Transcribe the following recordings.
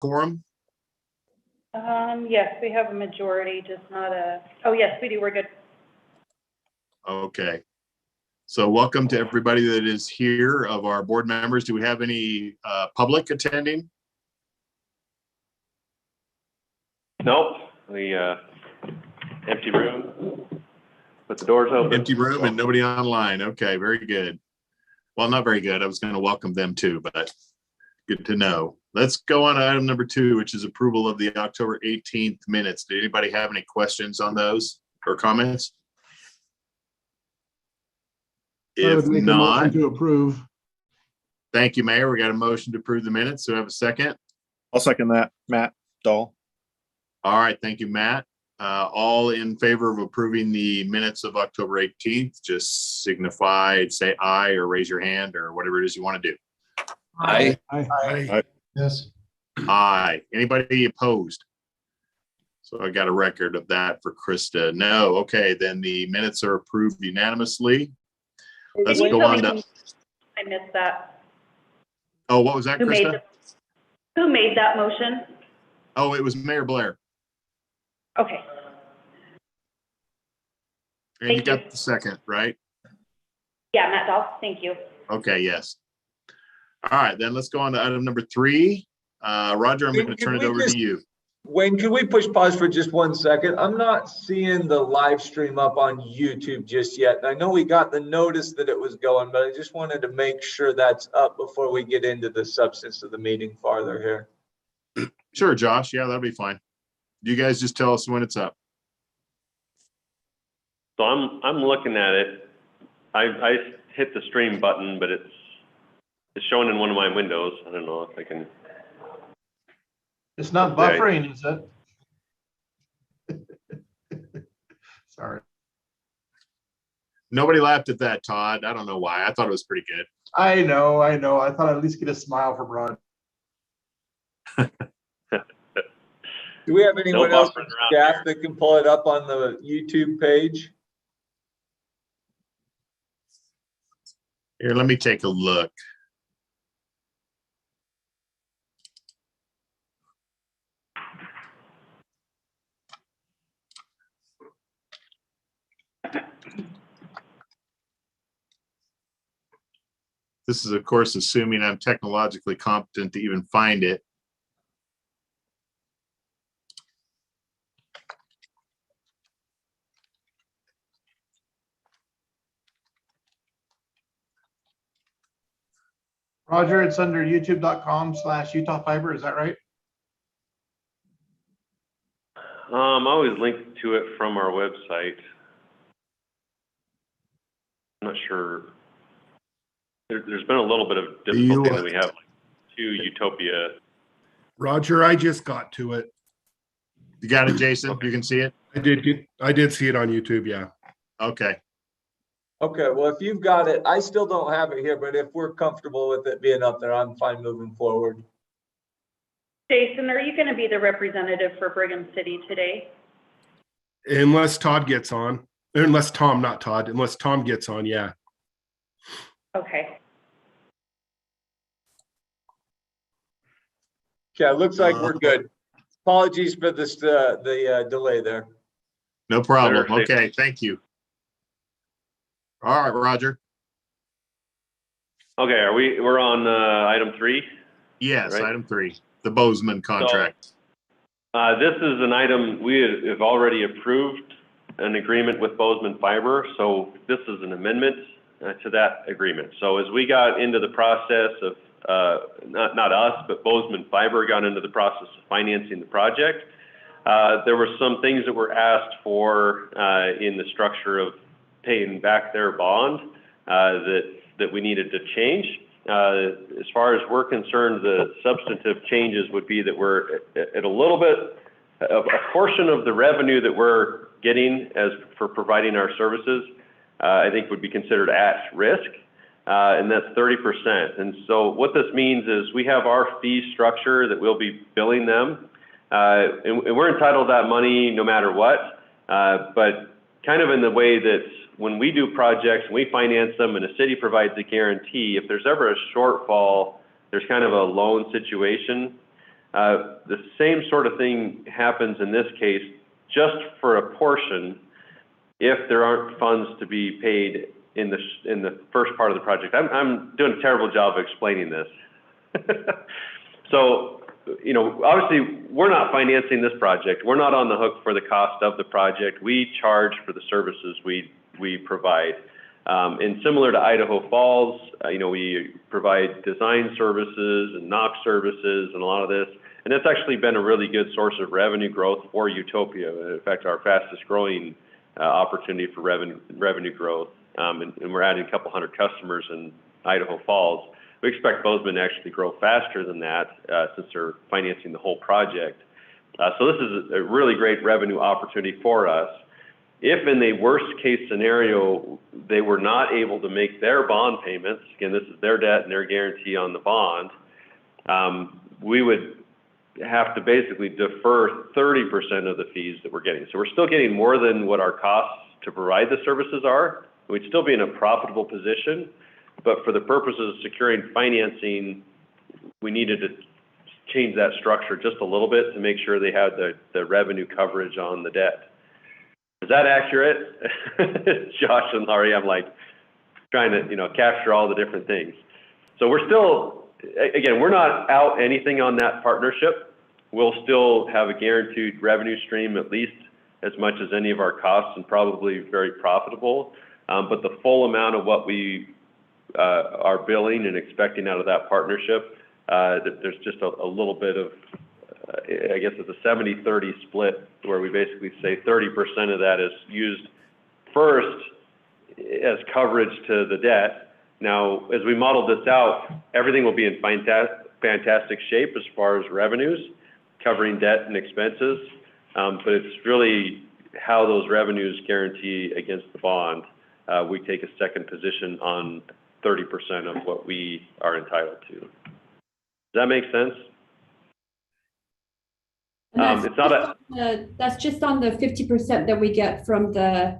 quorum? Yes, we have a majority, just not a, oh yes, we do, we're good. Okay. So welcome to everybody that is here of our board members. Do we have any public attending? Nope. We empty room. Put the doors open. Empty room and nobody online. Okay, very good. Well, not very good. I was going to welcome them too, but good to know. Let's go on to item number 2, which is approval of the October 18th minutes. Did anybody have any questions on those or comments? If not, to approve. thank you, Mayor. We got a motion to approve the minutes. So we have a second. I'll second that. Matt Dahl. All right, thank you, Matt. All in favor of approving the minutes of October 18th, just signify, say aye or raise your hand or whatever it is you want to do. Aye. Aye. Yes. Aye. Anybody opposed? So I got a record of that for Krista. No. Okay, then the minutes are approved unanimously. Let's go on to. I missed that. Oh, what was that, Krista? Who made that motion? Oh, it was Mayor Blair. Okay. And you Thank you. got the second, right? Yeah, Matt Dahl, thank you. Okay, yes. All right, then let's go on to item number 3. Roger, I'm going to turn it over to you. Wayne, can we push pause for just 1 second? I'm not seeing the live stream up on YouTube just yet. And I know we got the notice that it was going, but I just wanted to make sure that's up before we get into the substance of the meeting farther here. Sure, Josh. Yeah, that'll be fine. You guys just tell us when it's up. So I'm looking at it. I hit the stream button, but it's showing in one of my windows. I don't know if I can. It's not buffering, is it? Sorry. Nobody laughed at that, Todd. I don't know why. I thought it was pretty good. I know. I thought I'd at least get a smile from Ron. Do we have anyone No else buffering on around staff here. that can pull it up on the YouTube page? Here, let me take a look. This is, of course, assuming I'm technologically competent to even find it. Roger, it's under youtube.com/UtahFiber. Is that right? I always link to it from our website. I'm not sure. There's been a little bit of difficulty that we have to Utopia. Roger, I just got to it. You got it, Jason? You can see it? I did see it on YouTube, yeah. Okay. Okay, well, if you've got it, I still don't have it here, but if we're comfortable with it being up there, I'm fine moving forward. Jason, are you going to be the representative for Brigham City today? Unless Todd gets on, unless Tom, not Todd, unless Tom gets on, yeah. Okay. Okay, it looks like we're good. Apologies for this, the delay there. No problem. Better safe. Okay, thank you. All right, Roger. Okay, we're on item 3? Yes, Right. item 3, the Bozeman contract. This is an item we have already approved an agreement with Bozeman Fiber, so this is an amendment to that agreement. So as we got into the process of, not us, but Bozeman Fiber got into the process of financing the project, there were some things that were asked for in the structure of paying back their bond that we needed to change. As far as we're concerned, the substantive changes would be that we're at a little bit of a portion of the revenue that we're getting as for providing our services, I think would be considered at risk, and that's 30%. And so what this means is we have our fee structure that we'll be billing them, and we're entitled to that money no matter what, but kind of in the way that when we do projects and we finance them and the city provides a guarantee, if there's ever a shortfall, there's kind of a loan situation. The same sort of thing happens in this case, just for a portion, if there aren't funds to be paid in the first part of the project. I'm doing a terrible job of explaining this. So, you know, obviously we're not financing this project. We're not on the hook for the cost of the project. We charge for the services we provide. And similar to Idaho Falls, you know, we provide design services and knock services and a lot of this. And it's actually been a really good source of revenue growth for Utopia. In fact, our fastest growing opportunity for revenue growth. And we're adding a couple hundred customers in Idaho Falls. We expect Bozeman to actually grow faster than that since they're financing the whole project. So this is a really great revenue opportunity for us. If in the worst case scenario, they were not able to make their bond payments, again, this is their debt and their guarantee on the bond, we would have to basically defer 30% of the fees that we're getting. So we're still getting more than what our costs to provide the services are. We'd still be in a profitable position, but for the purposes of securing financing, we needed to change that structure just a little bit to make sure they had the revenue coverage on the debt. Is that accurate? Josh and Laurie, I'm like trying to, you know, capture all the different things. So we're still, again, we're not out anything on that partnership. We'll still have a guaranteed revenue stream, at least as much as any of our costs, and probably very profitable. But the full amount of what we are billing and expecting out of that partnership, there's just a little bit of, I guess it's a 70-30 split, where we basically say 30% of that is used first as coverage to the debt. Now, as we model this out, everything will be in fantastic shape as far as revenues, covering debt and expenses, but it's really how those revenues guarantee against the bond. We take a second position on 30% of what we are entitled to. Does that make sense? That's just on the 50% that we get from the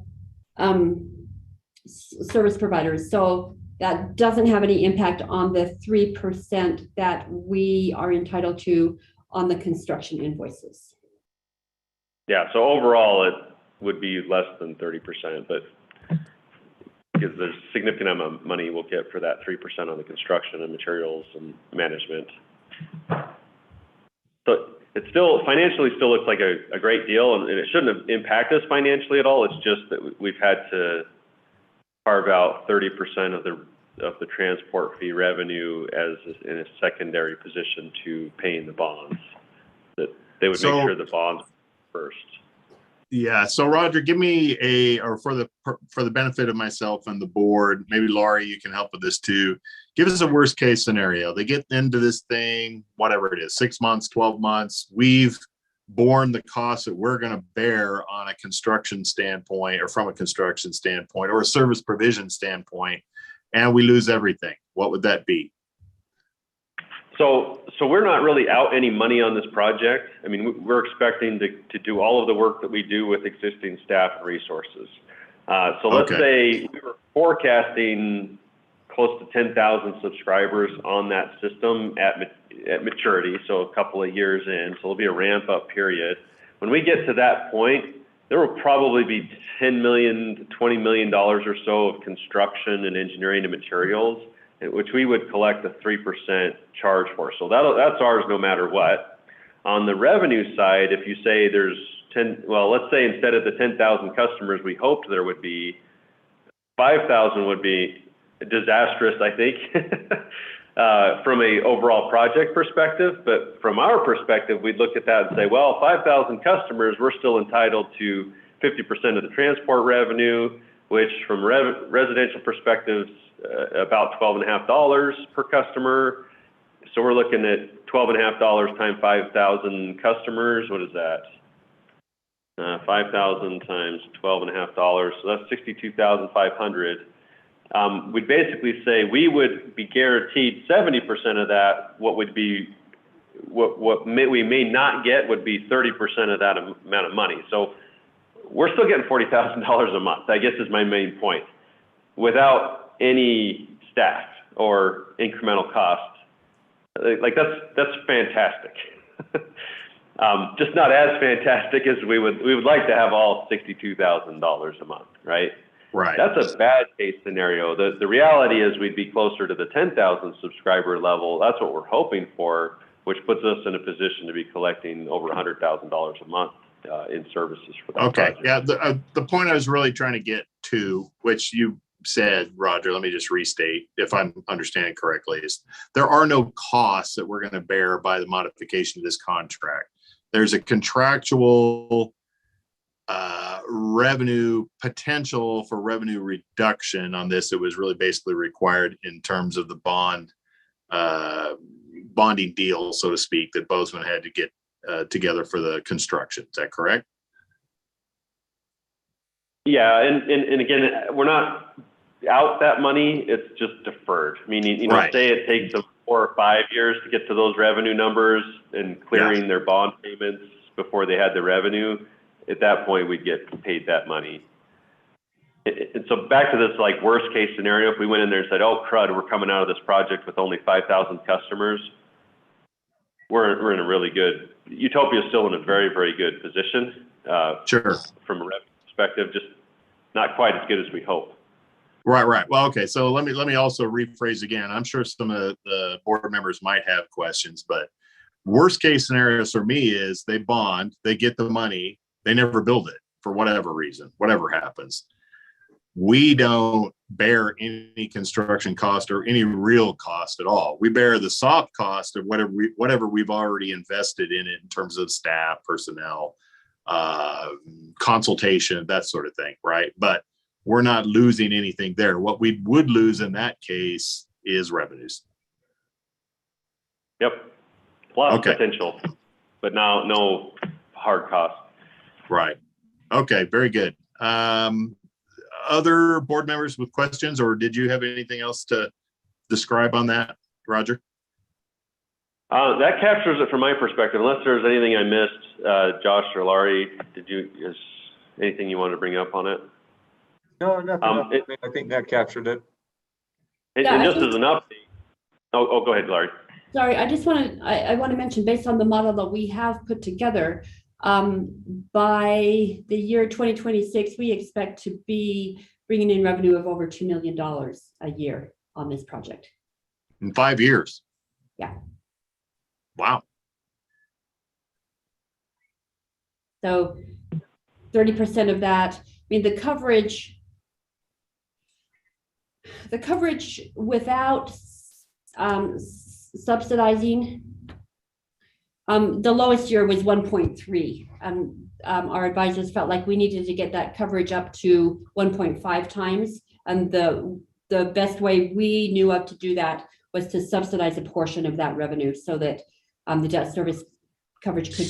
service providers. So that doesn't have any impact on the 3% that we are entitled to on the construction invoices. Yeah, so overall it would be less than 30%, but because there's a significant amount of money we'll get for that 3% on the construction and materials and management. So it still financially still looks like a great deal, and it shouldn't have impacted us financially at all. It's just that we've had to carve out 30% of the transport fee revenue as in a secondary position to paying the bonds. That they would make sure the bonds first. Yeah. So Roger, give me or for the benefit of myself and the board, maybe Laurie, you can help with this too. Give us a worst case scenario. They get into this thing, whatever it is, 6 months, 12 months. We've borne the costs that we're going to bear on a construction standpoint, or from a construction standpoint, or a service provision standpoint, and we lose everything. What would that be? So we're not really out any money on this project. I mean, we're expecting to do all of the work that we do with existing staff and resources. So let's say we were forecasting close to 10,000 subscribers on that system at maturity, so a couple of years in. So there'll be a ramp up period. When we get to that point, there will probably be $10 million to $20 million or so of construction and engineering and materials, which we would collect a 3% charge for. So that's ours no matter what. On the revenue side, if you say there's let's say instead of the 10,000 customers we hoped there would be, 5,000 would be disastrous, I think, from a overall project perspective. But from our perspective, we'd look at that and say, well, 5,000 customers, we're still entitled to 50% of the transport revenue, which from residential perspectives, about $12.50 per customer. So we're looking at $12.50 times 5,000 customers. What is that? 5,000 times $12.50. So that's $62,500. We'd basically say we would be guaranteed 70% of that. What would be we may not get would be 30% of that amount of money. So we're still getting $40,000 a month, I guess is my main point, without any staff or incremental costs. Like that's fantastic. Just not as fantastic as we would like to have all $62,000 a month, right? Right. That's a bad case scenario. The reality is we'd be closer to the 10,000 subscriber level. That's what we're hoping for, which puts us in a position to be collecting over $100,000 a month in services for that Okay. project. Yeah. The point I was really trying to get to, which you said, Roger, let me just restate if I'm understanding correctly, is there are no costs that we're going to bear by the modification of this contract. There's a contractual revenue potential for revenue reduction on this. It was really basically required in terms of the bonding deal, so to speak, that Bozeman had to get together for the construction. Is that correct? Yeah, and again, we're not out that money, it's just deferred. Meaning, Right. say it takes them 4 or 5 years to get to those revenue numbers and clearing their bond payments before they had the revenue. At that point, we'd get paid that money. And so back to this like worst case scenario, if we went in there and said, oh crud, we're coming out of this project with only 5,000 customers, we're in a really good, Utopia is still in a very, very good position. Sure. From a revenue perspective, just not quite as good as we hope. Right. Well, okay. So let me also rephrase again. I'm sure some of the board members might have questions, but worst case scenarios for me is they bond, they get the money, they never build it for whatever reason, whatever happens. We don't bear any construction cost or any real cost at all. We bear the soft cost of whatever we've already invested in it in terms of staff, personnel, consultation, that sort of thing, right? But we're not losing anything there. What we would lose in that case is revenues. Yep. Plus Okay. potential, but now no hard cost. Right. Okay. Very good. Other board members with questions, or did you have anything else to describe on that, Roger? That captures it from my perspective. Unless there's anything I missed, Josh or Laurie, is anything you wanted to bring up on it? No, nothing. I think that captured it. And just as an update. Oh, go ahead, Laurie. Sorry, I just want to mention, based on the model that we have put together, by the year 2026, we expect to be bringing in revenue of over $2 million a year on this project. In 5 years. Yeah. Wow. So 30% of that, I mean, the coverage without subsidizing, the lowest year was 1.3. Our advisors felt like we needed to get that coverage up to 1.5 times. And the best way we knew of to do that was to subsidize a portion of that revenue so that the debt service coverage could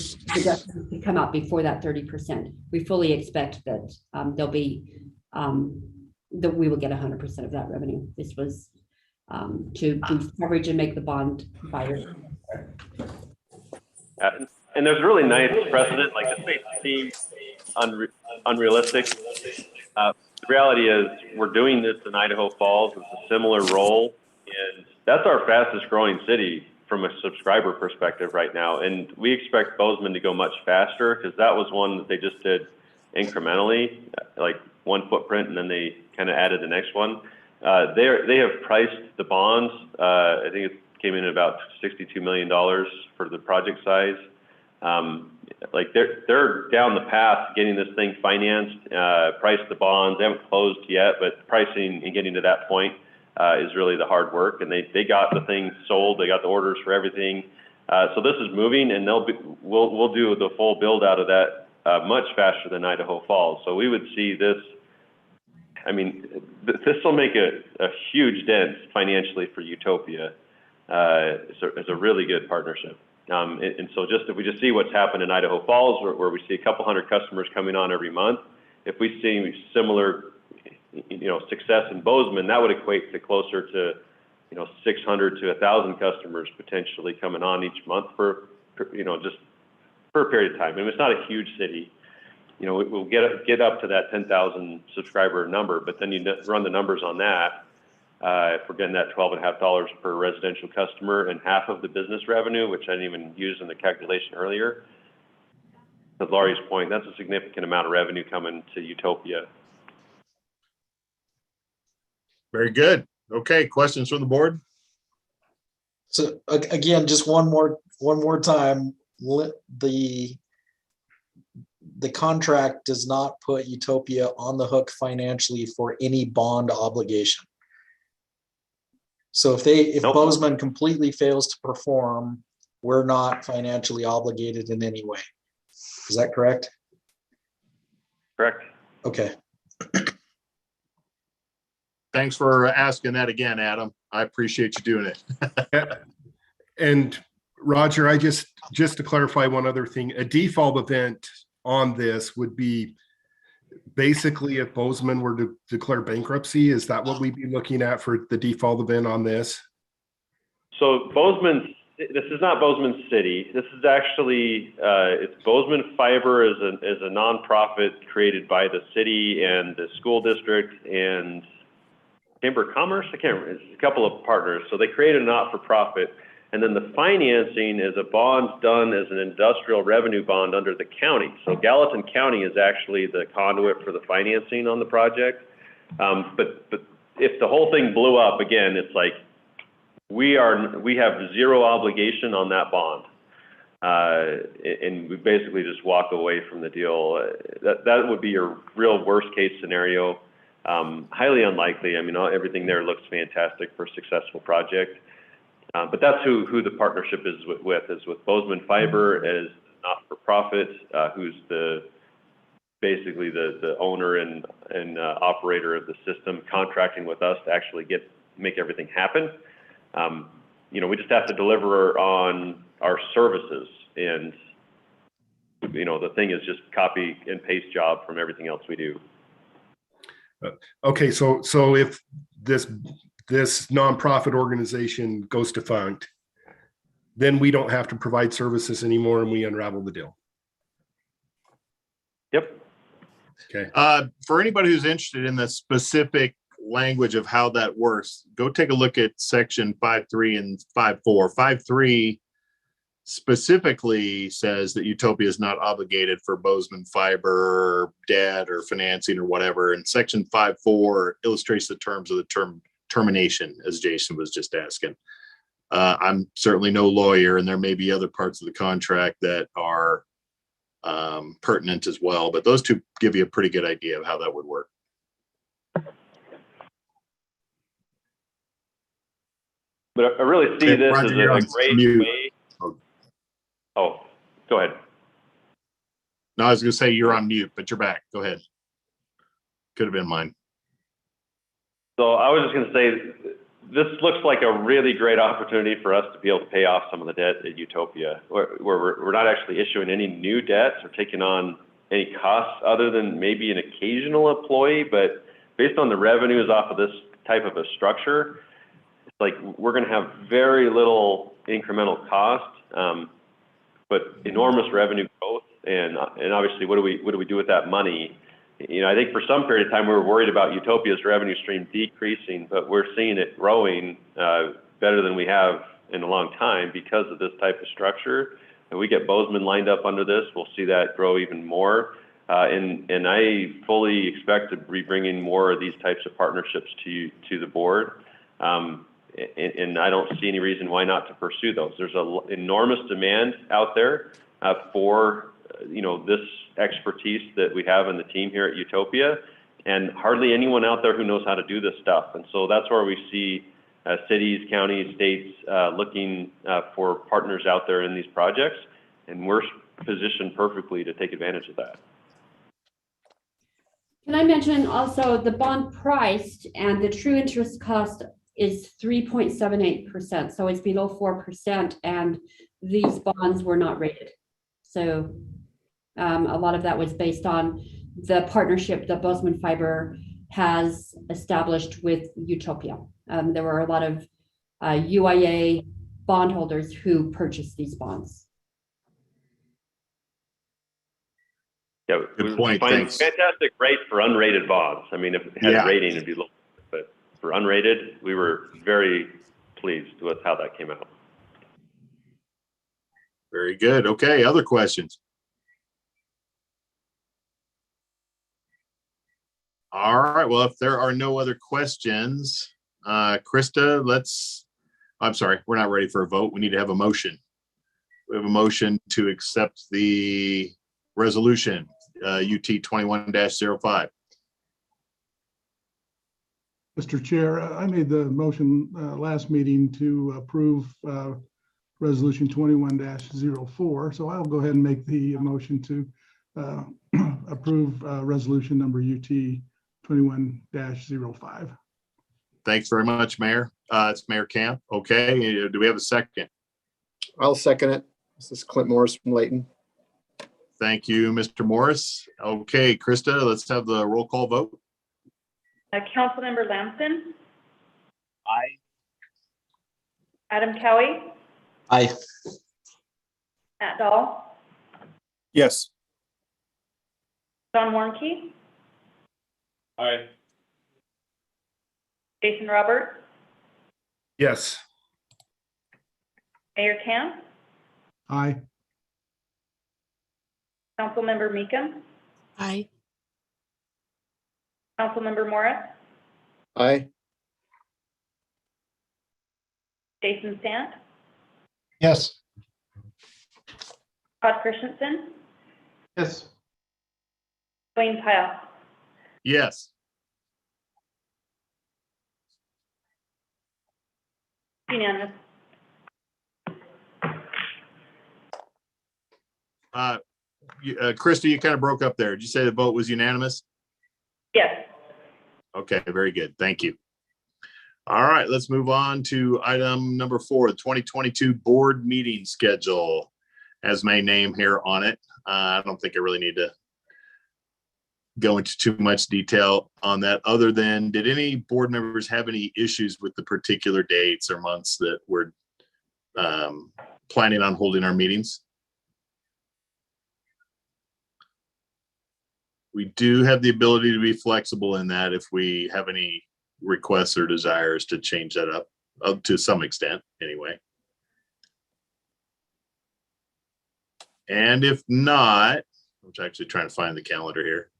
come out before that 30%. We fully expect that that we will get 100% of that revenue. This was to boost coverage and make the bond buyer. And there's really nice precedent, like this may seem unrealistic. The reality is we're doing this in Idaho Falls. It's a similar role, and that's our fastest growing city from a subscriber perspective right now. And we expect Bozeman to go much faster because that was one that they just did incrementally, like one footprint, and then they kind of added the next one. They have priced the bonds. I think it came in at about $62 million for the project size. Like they're down the path getting this thing financed, priced the bonds. They haven't closed yet, but pricing and getting to that point is really the hard work. And they got the thing sold. They got the orders for everything. So this is moving, and we'll do the full build out of that much faster than Idaho Falls. So we would see this. I mean, this will make a huge dent financially for Utopia. It's a really good partnership. And so if we just see what's happened in Idaho Falls, where we see a couple hundred customers coming on every month, if we see similar, success in Bozeman, that would equate to closer to, 600 to 1,000 customers potentially coming on each month for just for a period of time. I mean, it's not a huge city. We'll get up to that 10,000 subscriber number, but then you run the numbers on that. If we're getting that $12.50 per residential customer and half of the business revenue, which I didn't even use in the calculation earlier, to Laurie's point, that's a significant amount of revenue coming to Utopia. Very good. Okay, questions from the board? So again, just one more time, the contract does not put Utopia on the hook financially for any bond obligation. So if Nope. Bozeman completely fails to perform, we're not financially obligated in any way. Is that correct? Correct. Okay. Thanks for asking that again, Adam. I appreciate you doing it. And Roger, just to clarify one other thing, a default event on this would be basically if Bozeman were to declare bankruptcy. Is that what we'd be looking at for the default event on this? So this is not Bozeman City. This is actually, it's Bozeman Fiber is a nonprofit created by the city and the school district and Chamber of Commerce. I can't remember. It's a couple of partners. So they created a not-for-profit. And then the financing is a bond done as an industrial revenue bond under the county. So Gallatin County is actually the conduit for the financing on the project. But if the whole thing blew up again, it's like we have zero obligation on that bond. And we basically just walk away from the deal. That would be your real worst case scenario. Highly unlikely. I mean, everything there looks fantastic for a successful project. But that's who the partnership is with Bozeman Fiber as not-for-profit, who's basically the owner and operator of the system, contracting with us to actually make everything happen. We just have to deliver on our services, and the thing is just copy and paste job from everything else we do. Okay, so if this nonprofit organization goes defunct, then we don't have to provide services anymore and we unravel the deal. Yep. Okay. For anybody who's interested in the specific language of how that works, go take a look at section 5.3 and 5.4. 5.3 specifically says that Utopia is not obligated for Bozeman Fiber debt or financing or whatever. And section 5.4 illustrates the terms of the termination, as Jason was just asking. I'm certainly no lawyer, and there may be other parts of the contract that are pertinent as well, but those two give you a pretty good idea of how that would work. But I really see this as a great way. Oh, go ahead. No, I was going to say you're on mute, but you're back. Go ahead. Could have been mine. So I was just going to say, this looks like a really great opportunity for us to be able to pay off some of the debt at Utopia, where we're not actually issuing any new debts or taking on any costs other than maybe an occasional employee. But based on the revenues off of this type of a structure, it's like we're going to have very little incremental cost, but enormous revenue growth. And obviously, what do we do with that money? I think for some period of time, we were worried about Utopia's revenue stream decreasing, but we're seeing it growing better than we have in a long time because of this type of structure. And we get Bozeman lined up under this, we'll see that grow even more. And I fully expect to be bringing more of these types of partnerships to the board. And I don't see any reason why not to pursue those. There's an enormous demand out there for this expertise that we have in the team here at Utopia, and hardly anyone out there who knows how to do this stuff. And so that's where we see cities, counties, states looking for partners out there in these projects, and we're positioned perfectly to take advantage of that. Can I mention also the bond priced and the true interest cost is 3.78%, so it's below 4%, and these bonds were not rated. So a lot of that was based on the partnership that Bozeman Fiber has established with Utopia. There were a lot of UIA bondholders who purchased these bonds. Yeah, good point. Thanks. Fantastic rate for unrated bonds. I mean, if it had a rating, it'd be low, but for unrated. We were very pleased with how that came out. Very good. Okay, other questions? All right, well, if there are no other questions, Krista, I'm sorry, we're not ready for a vote. We need to have a motion. We have a motion to accept the resolution, UT 21-05. Mr. Chair, I made the motion last meeting to approve Resolution 21-04. So I'll go ahead and make the motion to approve resolution number UT 21-05. Thanks very much, Mayor. It's Mayor Camp. Okay, do we have a second? I'll second it. This is Clint Morris from Layton. Thank you, Mr. Morris. Okay, Krista, let's have the roll call vote. Councilmember Lamson, Aye. Adam Cowie, Aye. Matt Dahl, Yes. John Warnke, Aye. Jason Roberts, Yes. Mayor Camp, Aye. Councilmember Meekum, Aye. Councilmember Morris, Aye. Jason Sant, Yes. Todd Christensen, Yes. Dwayne Pyle. Yes. Unanimous. Krista, you kind of broke up there. Did you say the vote was unanimous? Yes. Okay, very good. Thank you. All right, let's move on to item number 4, the 2022 board meeting schedule. Has my name here on it. I don't think I really need to go into too much detail on that, other than, did any board members have any issues with the particular dates or months that we're planning on holding our meetings? We do have the ability to be flexible in that if we have any requests or desires to change that up to some extent anyway. And if not, I'm actually trying to find the calendar here.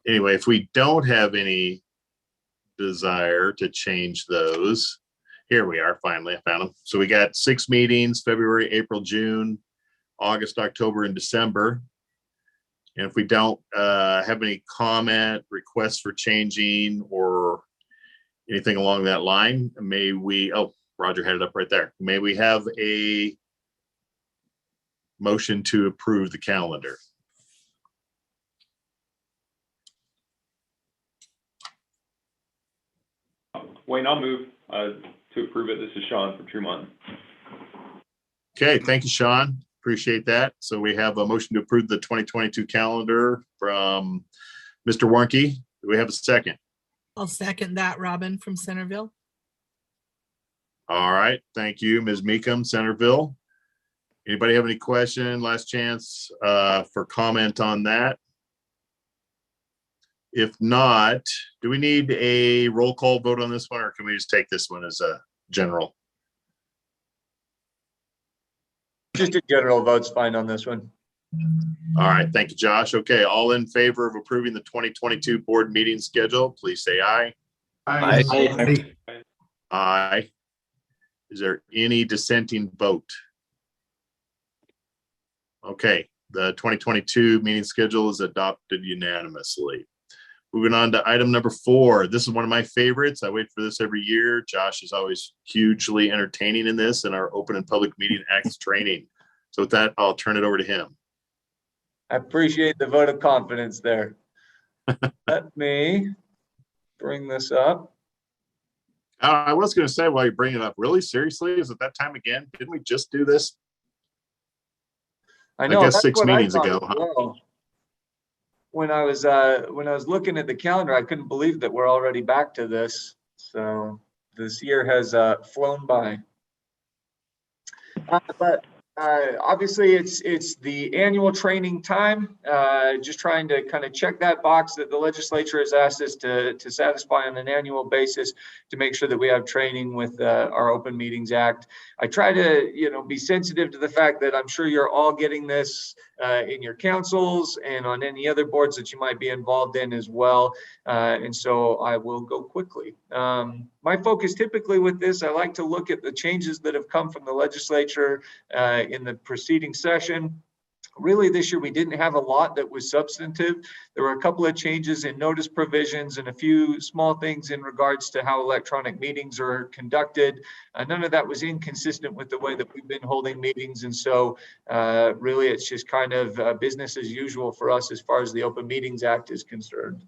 Anyway, if we don't have any desire to change those, here we are, finally, I found them. So we got 6 meetings, February, April, June, August, October, and December. And if we don't have any comment, requests for changing, or anything along that line, may we, oh, Roger had it up right there. May we have a motion to approve the calendar? Wayne, I'll move to approve it. This is Sean from Tremont. Okay, thank you, Sean. Appreciate that. So we have a motion to approve the 2022 calendar from Mr. Warnke. Do we have a second? I'll second that, Robin from Centerville. All right, thank you, Ms. Meekum, Centerville. Anybody have any question? Last chance for comment on that. If not, do we need a roll call vote on this one, or can we just take this one as a general? Just a general vote's fine on this one. All right, thank you, Josh. Okay, all in favor of approving the 2022 board meeting schedule, please say aye. Aye. Aye. Is there any dissenting vote? Okay, the 2022 meeting schedule is adopted unanimously. Moving on to item number 4. This is one of my favorites. I wait for this every year. Josh is always hugely entertaining in this, in our open and public meeting acts training. So with that, I'll turn it over to him. I appreciate the vote of confidence there. Let me bring this up. I was going to say, while you bring it up, really seriously, is it that time again? Didn't we just do this? I know, guess that's 6 what I meetings thought ago, as huh? well. When I was looking at the calendar, I couldn't believe that we're already back to this. So this year has flown by. But Obviously, it's the annual training time. Just trying to kind of check that box that the legislature has asked us to satisfy on an annual basis to make sure that we have training with our Open Meetings Act. I try to, be sensitive to the fact that I'm sure you're all getting this in your councils and on any other boards that you might be involved in as well. And so I will go quickly. My focus typically with this, I like to look at the changes that have come from the legislature in the preceding session. Really, this year we didn't have a lot that was substantive. There were a couple of changes in notice provisions and a few small things in regards to how electronic meetings are conducted. None of that was inconsistent with the way that we've been holding meetings. And so really, it's just kind of business as usual for us as far as the Open Meetings Act is concerned.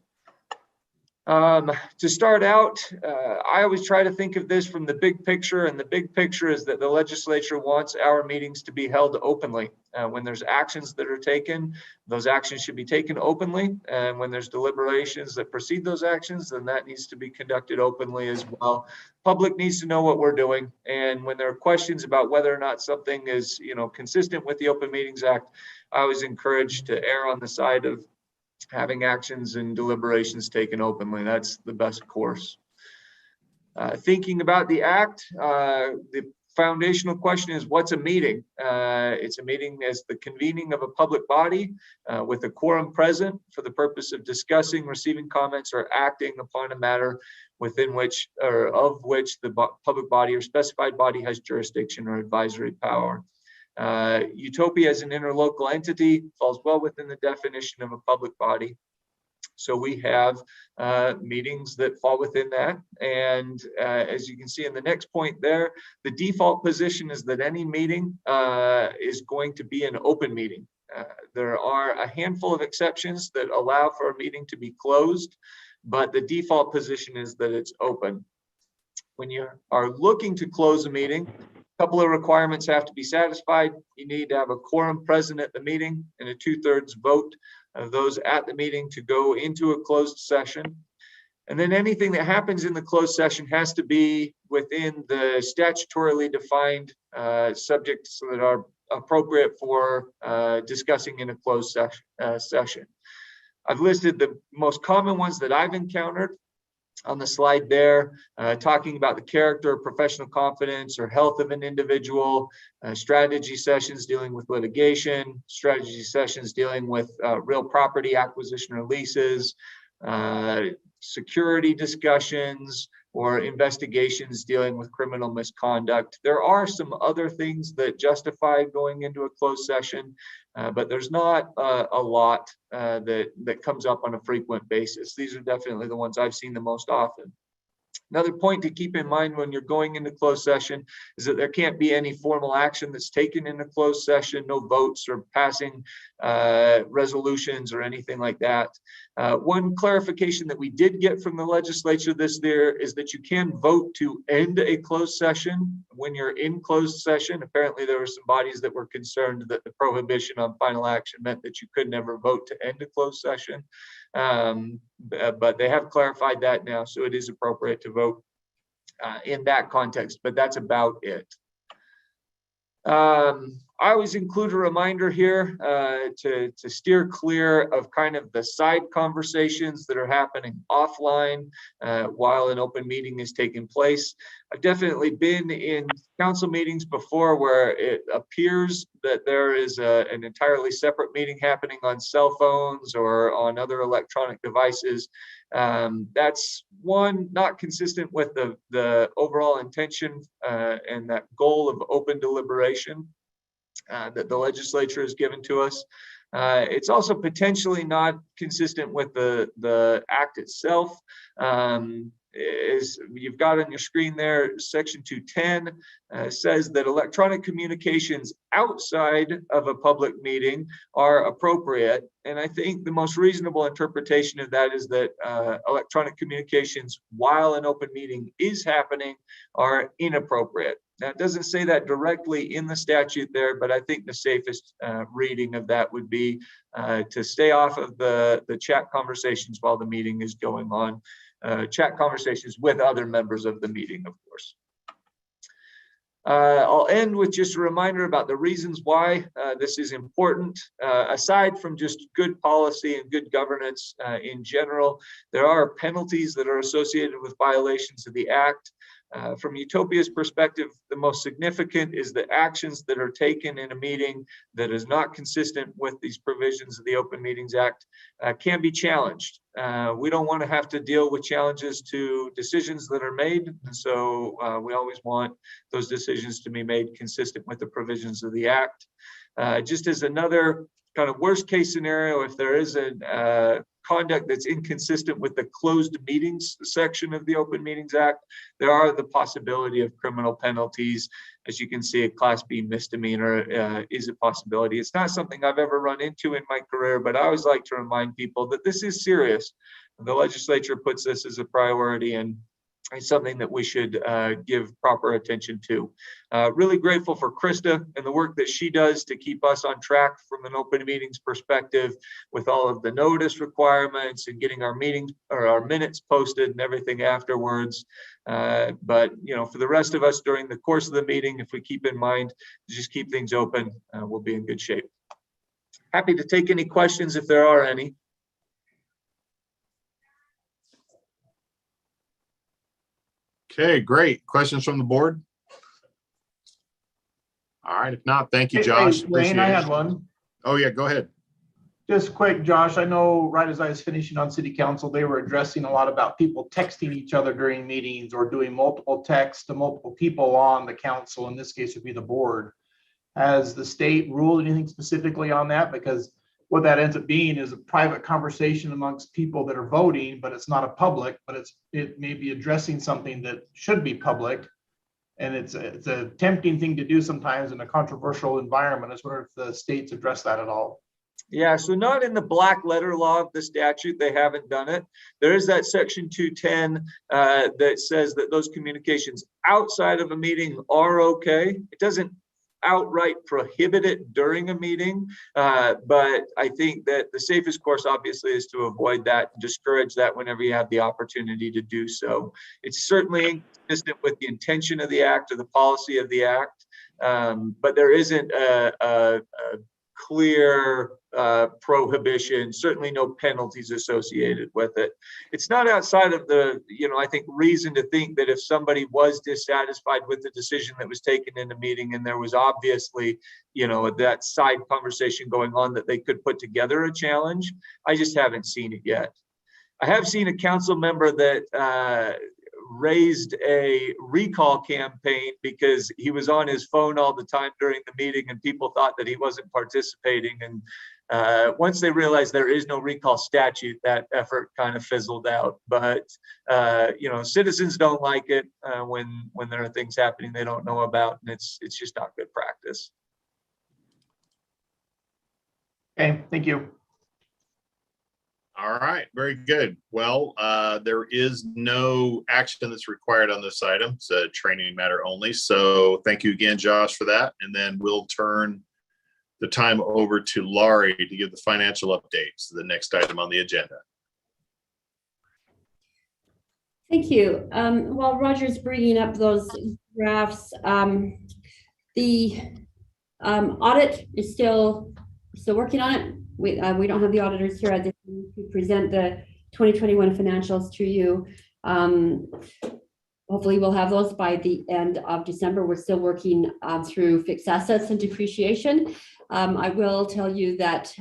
To start out, I always try to think of this from the big picture, and the big picture is that the legislature wants our meetings to be held openly. When there's actions that are taken, those actions should be taken openly, and when there's deliberations that precede those actions, then that needs to be conducted openly as well. Public needs to know what we're doing, and when there are questions about whether or not something is, consistent with the Open Meetings Act, I was encouraged to err on the side of having actions and deliberations taken openly. That's the best course. Thinking about the act, the foundational question is, what's a meeting? It's a meeting as the convening of a public body with a quorum present for the purpose of discussing, receiving comments, or acting upon a matter within which or of which the public body or specified body has jurisdiction or advisory power. UTOPIA as an interlocal entity falls well within the definition of a public body. So we have meetings that fall within that. And as you can see in the next point there, the default position is that any meeting is going to be an open meeting. There are a handful of exceptions that allow for a meeting to be closed, but the default position is that it's open. When you are looking to close a meeting, a couple of requirements have to be satisfied. You need to have a quorum present at the meeting and a 2/3 vote of those at the meeting to go into a closed session. And then anything that happens in the closed session has to be within the statutorily defined subjects that are appropriate for discussing in a closed session. I've listed the most common ones that I've encountered on the slide there, talking about the character, professional confidence, or health of an individual, strategy sessions dealing with litigation, strategy sessions dealing with real property acquisition or leases, security discussions, or investigations dealing with criminal misconduct. There are some other things that justify going into a closed session, but there's not a lot that comes up on a frequent basis. These are definitely the ones I've seen the most often. Another point to keep in mind when you're going into closed session is that there can't be any formal action that's taken in a closed session, no votes or passing resolutions or anything like that. One clarification that we did get from the legislature this year is that you can vote to end a closed session when you're in closed session. Apparently there were some bodies that were concerned that the prohibition on final action meant that you could never vote to end a closed session. But they have clarified that now, so it is appropriate to vote in that context, but that's about it. I always include a reminder here to steer clear of kind of the side conversations that are happening offline while an open meeting is taking place. I've definitely been in council meetings before where it appears that there is an entirely separate meeting happening on cell phones or on other electronic devices. That's one, not consistent with the overall intention and that goal of open deliberation that the legislature has given to us. It's also potentially not consistent with the act itself. Is you've got on your screen there, section 210 says that electronic communications outside of a public meeting are appropriate. And I think the most reasonable interpretation of that is that electronic communications while an open meeting is happening are inappropriate. Now, it doesn't say that directly in the statute there, but I think the safest reading of that would be to stay off of the chat conversations while the meeting is going on. Chat conversations with other members of the meeting, of course. I'll end with just a reminder about the reasons why this is important. Aside from just good policy and good governance in general, there are penalties that are associated with violations of the Act. From Utopia's perspective, the most significant is the actions that are taken in a meeting that is not consistent with these provisions of the Open Meetings Act can be challenged. We don't want to have to deal with challenges to decisions that are made. And so we always want those decisions to be made consistent with the provisions of the Act. Just as another kind of worst case scenario, if there is a conduct that's inconsistent with the closed meetings section of the Open Meetings Act, there are the possibility of criminal penalties. As you can see, a Class B misdemeanor is a possibility. It's not something I've ever run into in my career, but I always like to remind people that this is serious. The legislature puts this as a priority, and it's something that we should give proper attention to. Really grateful for Krista and the work that she does to keep us on track from an open meetings perspective with all of the notice requirements and getting our meetings or our minutes posted and everything afterwards. But for the rest of us during the course of the meeting, if we keep in mind to just keep things open, we'll be in good shape. Happy to take any questions if there are any. Okay, great. Questions from the board? All right, if not, thank you, Josh. Wayne, I Appreciate had it. one. Oh, yeah, go ahead. Just quick, Josh, I know right as I was finishing on city council, they were addressing a lot about people texting each other during meetings or doing multiple texts to multiple people on the council. In this case would be the board. Has the state ruled anything specifically on that? Because what that ends up being is a private conversation amongst people that are voting, but it's not a public, but it may be addressing something that should be public. And it's a tempting thing to do sometimes in a controversial environment. I was wondering if the states address that at all. Yeah, so not in the black letter law of the statute, they haven't done it. There is that section 210 that says that those communications outside of a meeting are okay. It doesn't outright prohibit it during a meeting, but I think that the safest course obviously is to avoid that and discourage that whenever you have the opportunity to do so. It's certainly inconsistent with the intention of the act or the policy of the act, but there isn't a clear prohibition, certainly no penalties associated with it. It's not outside of the, I think, reason to think that if somebody was dissatisfied with the decision that was taken in a meeting and there was obviously, that side conversation going on, that they could put together a challenge. I just haven't seen it yet. I have seen a council member that raised a recall campaign because he was on his phone all the time during the meeting and people thought that he wasn't participating. And once they realized there is no recall statute, that effort kind of fizzled out. But citizens don't like it when there are things happening they don't know about, and it's just not good practice. Okay, thank you. All right, very good. Well, there is no action that's required on this item. It's a training matter only. So thank you again, Josh, for that. And then we'll turn the time over to Laurie to give the financial updates, the next item on the agenda. Thank you. While Roger's bringing up those graphs, the audit is still working on it. We don't have the auditors here to present the 2021 financials to you. Hopefully we'll have those by the end of December. We're still working through fixed assets and depreciation. I will tell you that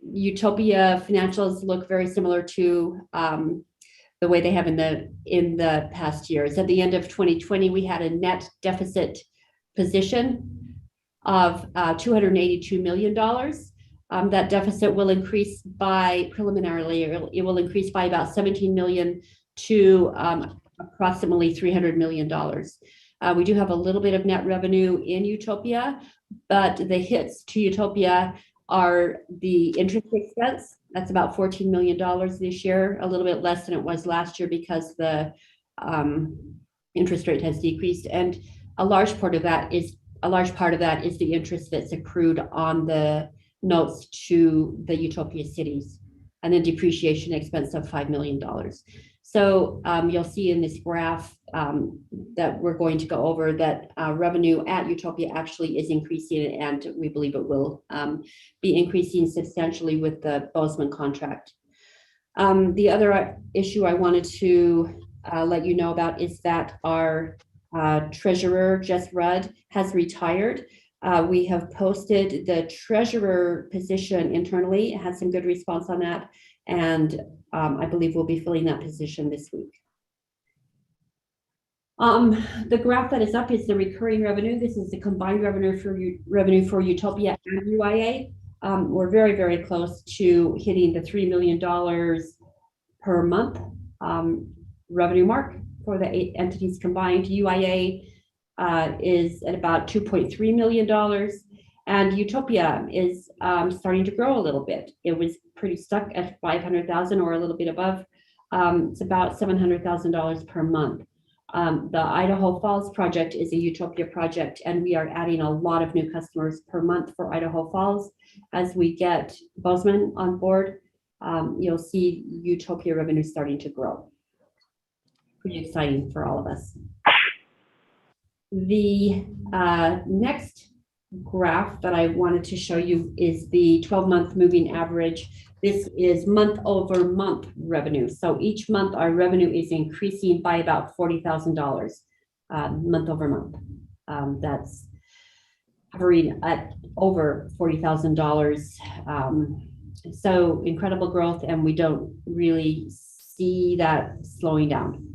Utopia financials look very similar to the way they have in the past years. At the end of 2020, we had a net deficit position of $282 million. That deficit will increase by preliminarily, it will increase by about 17 million to approximately $300 million. We do have a little bit of net revenue in Utopia, but the hits to Utopia are the interest expense. That's about $14 million this year, a little bit less than it was last year because the interest rate has decreased. And a large part of that is the interest that's accrued on the notes to the Utopia cities, and then depreciation expense of $5 million. So you'll see in this graph that we're going to go over, that revenue at Utopia actually is increasing, and we believe it will be increasing substantially with the Bozeman contract. The other issue I wanted to let you know about is that our treasurer, Jess Rudd, has retired. We have posted the treasurer position internally, had some good response on that, and I believe we'll be filling that position this week. The graph that is up is the recurring revenue. This is the combined revenue for Utopia and UIA. We're very, very close to hitting the $3 million per month revenue mark for the 8 entities combined. UIA is at about $2.3 million, and Utopia is starting to grow a little bit. It was pretty stuck at 500,000 or a little bit above. It's about $700,000 per month. The Idaho Falls project is a Utopia project, and we are adding a lot of new customers per month for Idaho Falls. As we get Bozeman on board, you'll see Utopia revenue starting to grow. Pretty exciting for all of us. The next graph that I wanted to show you is the 12-month moving average. This is month-over-month revenue. So each month our revenue is increasing by about $40,000 month-over-month. That's hovering at over $40,000. So incredible growth, and we don't really see that slowing down.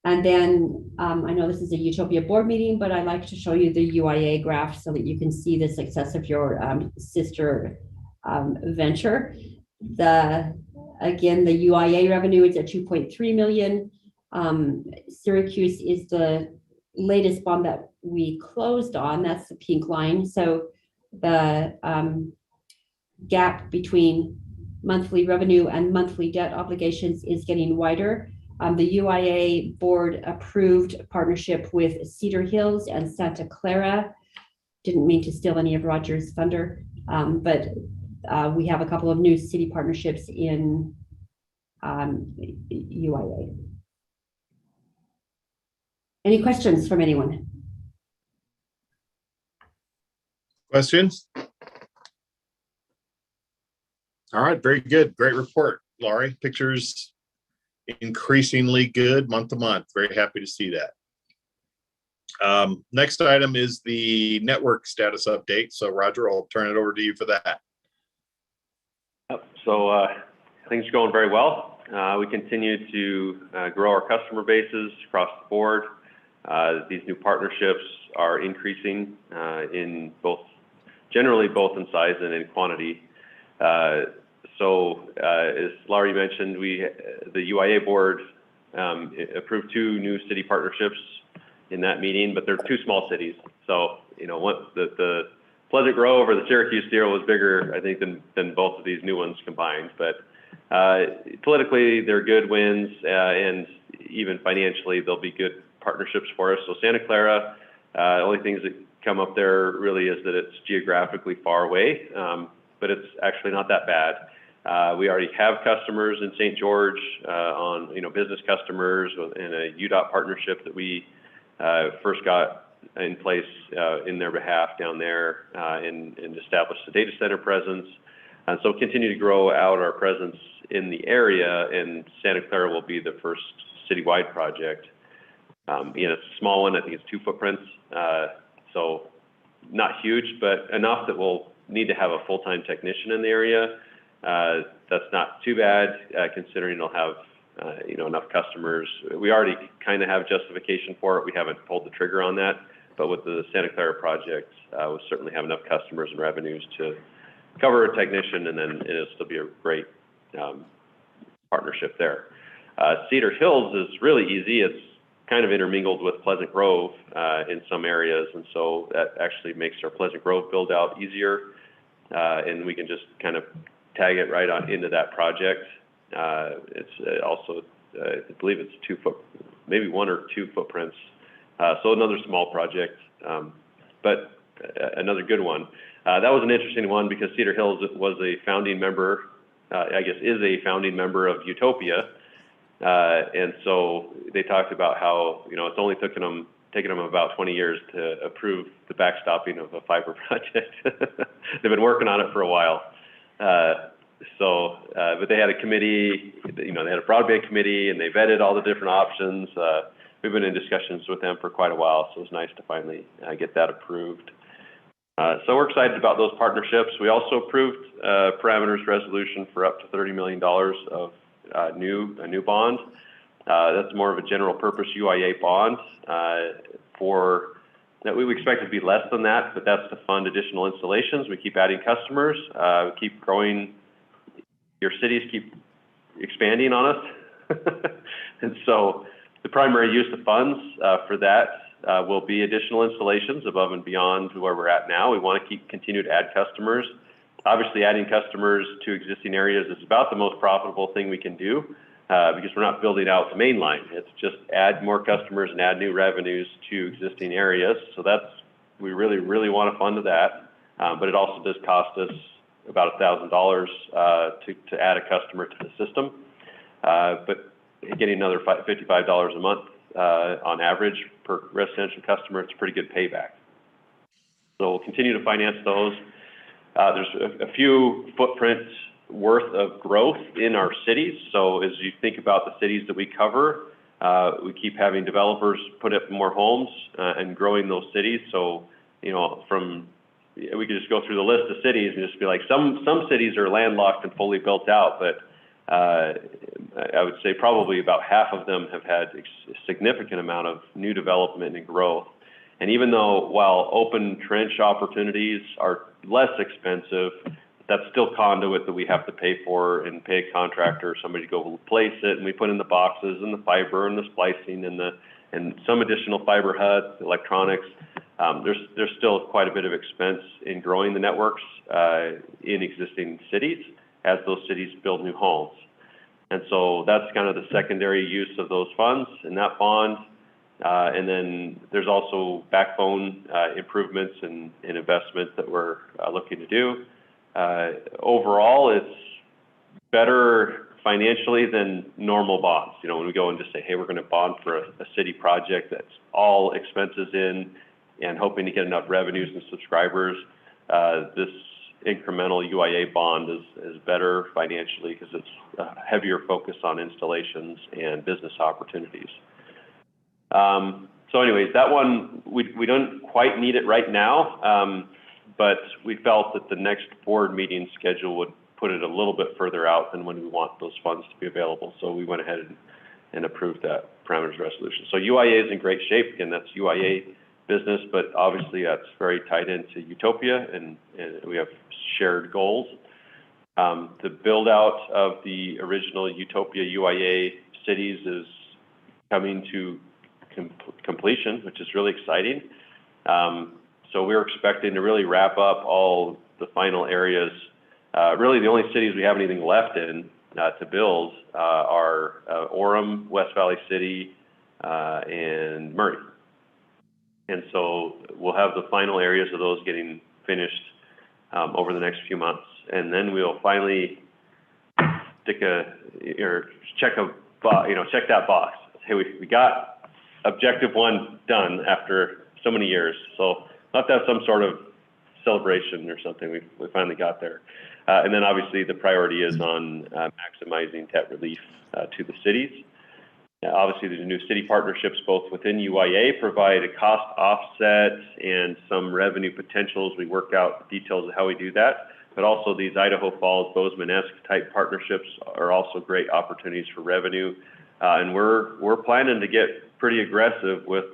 And then I know this is a Utopia board meeting, but I like to show you the UIA graph so that you can see the success of your sister venture. Again, the UIA revenue is at 2.3 million. Syracuse is the latest bond that we closed on. That's the pink line. So the gap between monthly revenue and monthly debt obligations is getting wider. The UIA board approved a partnership with Cedar Hills and Santa Clara. Didn't mean to steal any of Roger's thunder, but we have a couple of new city partnerships in UIA. Any questions from anyone? Questions? All right, very good. Great report, Laurie. Pictures increasingly good month to month. Very happy to see that. Next item is the network status update. So Roger, I'll turn it over to you for that. So things are going very well. We continue to grow our customer bases across the board. These new partnerships are increasing in generally both in size and in quantity. So as Laurie mentioned, the UIA board approved 2 new city partnerships in that meeting, but they're 2 small cities. So, you know, the Pleasant Grove or the Syracuse deal was bigger, I think, than both of these new ones combined. But politically, they're good wins, and even financially, they'll be good partnerships for us. So Santa Clara, the only things that come up there really is that it's geographically far away, but it's actually not that bad. We already have customers in St. George on, business customers in a UDOT partnership that we first got in place in their behalf down there and established a data center presence. And so continue to grow out our presence in the area, and Santa Clara will be the first citywide project. It's a small one. I think it's 2 footprints. So not huge, but enough that we'll need to have a full-time technician in the area. That's not too bad, considering it'll have, enough customers. We already kind of have justification for it. We haven't pulled the trigger on that, but with the Santa Clara project, we'll certainly have enough customers and revenues to cover a technician, and then it'll still be a great partnership there. Cedar Hills is really easy. It's kind of intermingled with Pleasant Grove in some areas, and so that actually makes our Pleasant Grove build out easier, and we can just kind of tag it right on into that project. It's also, I believe it's maybe 1 or 2 footprints. So another small project, but another good one. That was an interesting one because Cedar Hills was a founding member, is a founding member of Utopia. And so they talked about how, you know, it's only taken them about 20 years to approve the backstopping of a fiber project. They've been working on it for a while. But they had a committee, you know, they had a broadband committee, and they vetted all the different options. We've been in discussions with them for quite a while, so it was nice to finally get that approved. So we're excited about those partnerships. We also approved parameters resolution for up to $30 million of a new bond. That's more of a general purpose UIA bond that we expect it to be less than that, but that's to fund additional installations. We keep adding customers, we keep growing. Your cities keep expanding on us. And so the primary use of funds for that will be additional installations above and beyond where we're at now. We want to continue to add customers. Obviously, adding customers to existing areas is about the most profitable thing we can do because we're not building out the main line. It's just add more customers and add new revenues to existing areas. So we really, really want to fund that. But it also does cost us about $1,000 to add a customer to the system. But getting another $55 a month on average per residential customer, it's a pretty good payback. So we'll continue to finance those. There's a few footprints worth of growth in our cities. So as you think about the cities that we cover, we keep having developers put up more homes and growing those cities. So, you know, we could just go through the list of cities and just be like, some cities are landlocked and fully built out, but I would say probably about half of them have had a significant amount of new development and growth. And even though while open trench opportunities are less expensive, that's still conduit that we have to pay for and pay a contractor or somebody to go place it. And we put in the boxes and the fiber and the splicing and some additional fiber HUD, electronics. There's still quite a bit of expense in growing the networks in existing cities as those cities build new homes. And so that's kind of the secondary use of those funds in that bond. And then there's also backbone improvements and investments that we're looking to do. Overall, it's better financially than normal bonds. You know, when we go and just say, hey, we're going to bond for a city project that's all expenses in and hoping to get enough revenues and subscribers, this incremental UIA bond is better financially because it's a heavier focus on installations and business opportunities. So anyways, that one, we don't quite need it right now, but we felt that the next board meeting schedule would put it a little bit further out than when we want those funds to be available. So we went ahead and approved that parameters resolution. So UIA is in great shape. Again, that's UIA business, but obviously that's very tied into UTOPIA and we have shared goals. The build out of the original UTOPIA UIA cities is coming to completion, which is really exciting. So we're expecting to really wrap up all the final areas. Really the only cities we have anything left in to build are Orem, West Valley City, and Murray. And so we'll have the final areas of those getting finished over the next few months. And then we'll finally check that box. Hey, we got objective one done after so many years. So we'll have to have some sort of celebration or something. We finally got there. And then obviously the priority is on maximizing debt relief to the cities. Obviously, there's new city partnerships both within UIA provide a cost offset and some revenue potentials. We work out the details of how we do that, but also these Idaho Falls, Bozeman-esque type partnerships are also great opportunities for revenue. And we're planning to get pretty aggressive with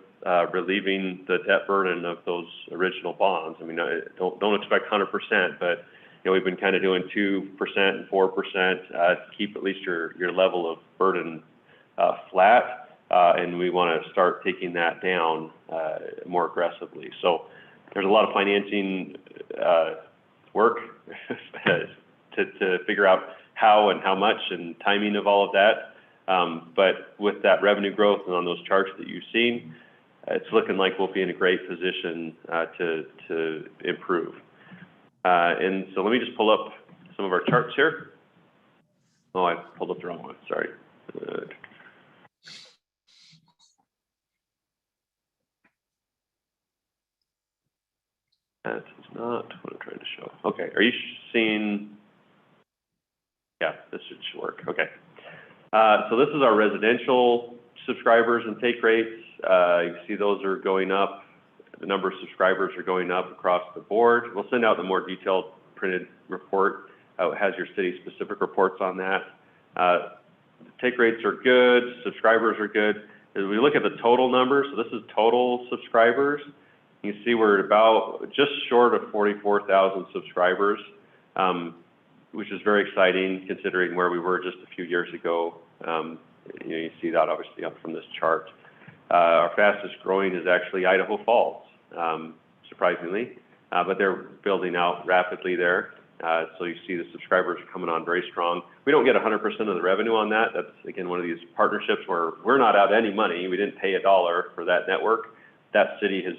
relieving the debt burden of those original bonds. I mean, don't expect 100%, but you know, we've been kind of doing 2% and 4% to keep at least your level of burden flat, and we want to start taking that down more aggressively. So there's a lot of financing work to figure out how and how much and timing of all of that. But with that revenue growth and on those charts that you've seen, it's looking like we'll be in a great position to improve. And so let me just pull up some of our charts here. Oh, I pulled up the wrong one, sorry. That is not what I'm trying to show. Okay, are you seeing? Yeah, this should work. Okay. So this is our residential subscribers and take rates. You can see those are going up. The number of subscribers are going up across the board. We'll send out the more detailed printed report. It has your city specific reports on that. The take rates are good, subscribers are good. As we look at the total numbers, so this is total subscribers. You can see we're about just short of 44,000 subscribers, which is very exciting considering where we were just a few years ago. You see that obviously up from this chart. Our fastest growing is actually Idaho Falls, surprisingly, but they're building out rapidly there. So you see the subscribers coming on very strong. We don't get 100% of the revenue on that. That's, again, one of these partnerships where we're not out any money. We didn't pay $1 for that network. That city has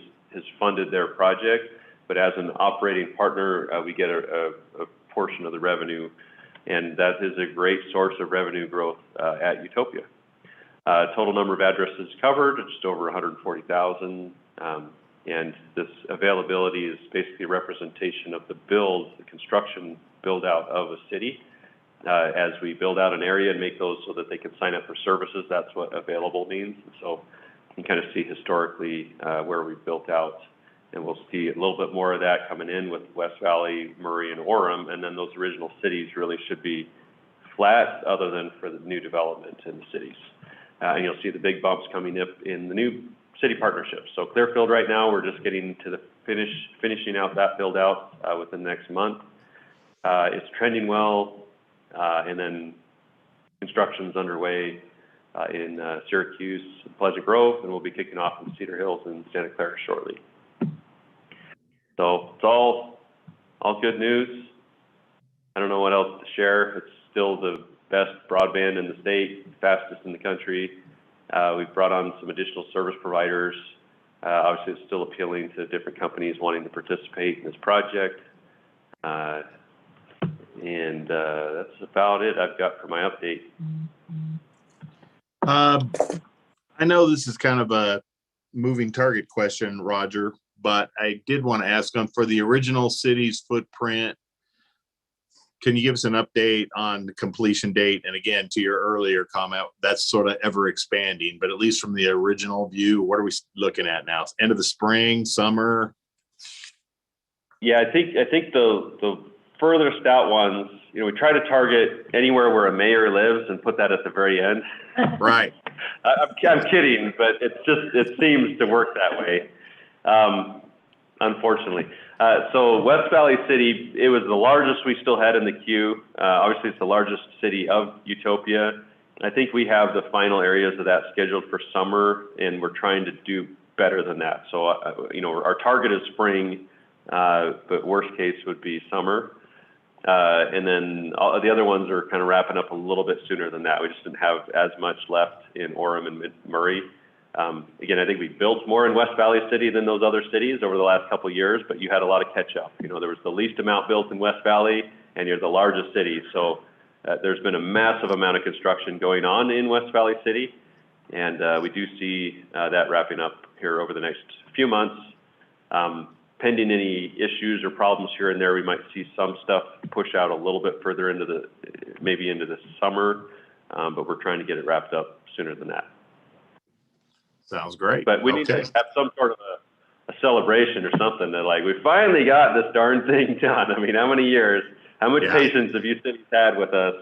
funded their project, but as an operating partner, we get a portion of the revenue, and that is a great source of revenue growth at Utopia. Total number of addresses covered, just over 140,000. And this availability is basically a representation of the construction build out of a city. As we build out an area and make those so that they can sign up for services, that's what available means. And so you can kind of see historically where we've built out, and we'll see a little bit more of that coming in with West Valley, Murray, and Orem, and then those original cities really should be flat other than for the new development in the cities. And you'll see the big bumps coming up in the new city partnerships. So Clearfield right now, we're just getting to the finishing out that build out within the next month. It's trending well, and then construction's underway in Syracuse, Pleasant Grove, and we'll be kicking off in Cedar Hills and Santa Clara shortly. So it's all good news. I don't know what else to share. It's still the best broadband in the state, fastest in the country. We've brought on some additional service providers. Obviously, it's still appealing to different companies wanting to participate in this project. And that's about it I've got for my update. I know this is kind of a moving target question, Roger, but I did want to ask on for the original city's footprint, can you give us an update on the completion date? And again, to your earlier comment, that's sort of ever expanding, but at least from the original view, what are we looking at now? End of the spring, summer? Yeah, I think the furthest out ones, we try to target anywhere where a mayor lives and put that at the very end. Right. I'm kidding, but it seems to work that way, unfortunately. So West Valley City, it was the largest we still had in the queue. Obviously, it's the largest city of Utopia. I think we have the final areas of that scheduled for summer, and we're trying to do better than that. So, our target is spring, but worst case would be summer. And then all the other ones are kind of wrapping up a little bit sooner than that. We just didn't have as much left in Orem and Murray. Again, I think we built more in West Valley City than those other cities over the last couple of years, but you had a lot of catch up. There was the least amount built in West Valley, and you're the largest city. So there's been a massive amount of construction going on in West Valley City, and we do see that wrapping up here over the next few months. Pending any issues or problems here and there, we might see some stuff push out a little bit further into maybe into the summer, but we're trying to get it wrapped up sooner than that. Sounds great. But we need to have some sort of a celebration or something that we finally got this darn thing done. I mean, how many years, how much patience have you cities had with us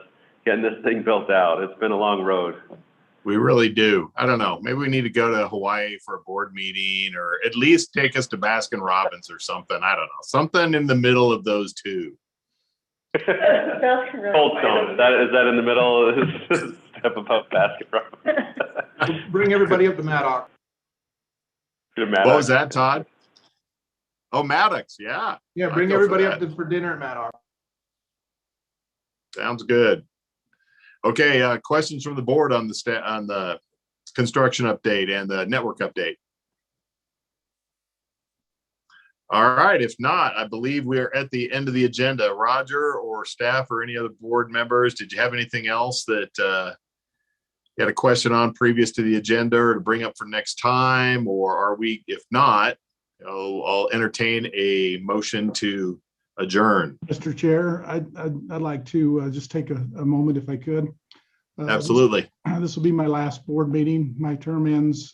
getting this thing built out? It's been a long road. We really do. I don't know. Maybe we need to go to Hawaii for a board meeting, or at least take us to Baskin Robbins or something. I don't know. Something in the middle of those two. Cold Stone. Is that in the middle? Step above Baskin Robbins. Bring everybody up to Maddox. What was that, Todd? Oh, Maddox. Yeah. Yeah, bring everybody up for dinner at Maddox. Sounds good. Okay, questions from the board on the construction update and the network update. All right, if not, I believe we are at the end of the agenda. Roger or staff or any other board members, did you have anything else that you had a question on previous to the agenda or to bring up for next time, or are we, if not, I'll entertain a motion to adjourn. Mr. Chair, I'd like to just take a moment if I could. Absolutely. This will be my last board meeting. My term ends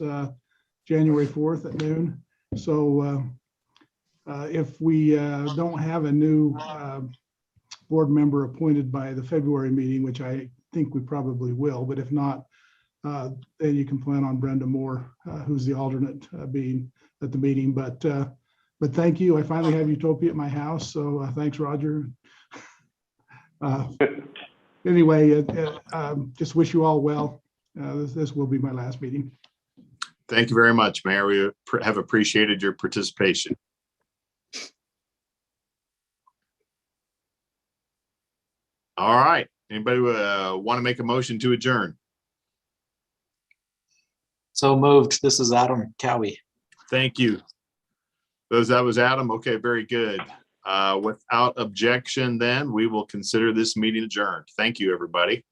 January 4th at noon. So if we don't have a new board member appointed by the February meeting, which I think we probably will, but if not, then you can plan on Brenda Moore, who's the alternate, being at the meeting. But thank you. I finally have Utopia at my house, so thanks, Roger. Anyway, just wish you all well. This will be my last meeting. Thank you very much, Mayor. We have appreciated your participation. All right. Anybody want to make a motion to adjourn? So moved. This is Adam Cowie. Thank you. That was Adam. Okay, very good. Without objection, then we will consider this meeting adjourned. Thank you, everybody.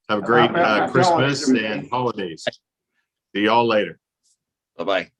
Have a great Christmas and holidays. See y'all later. Bye-bye.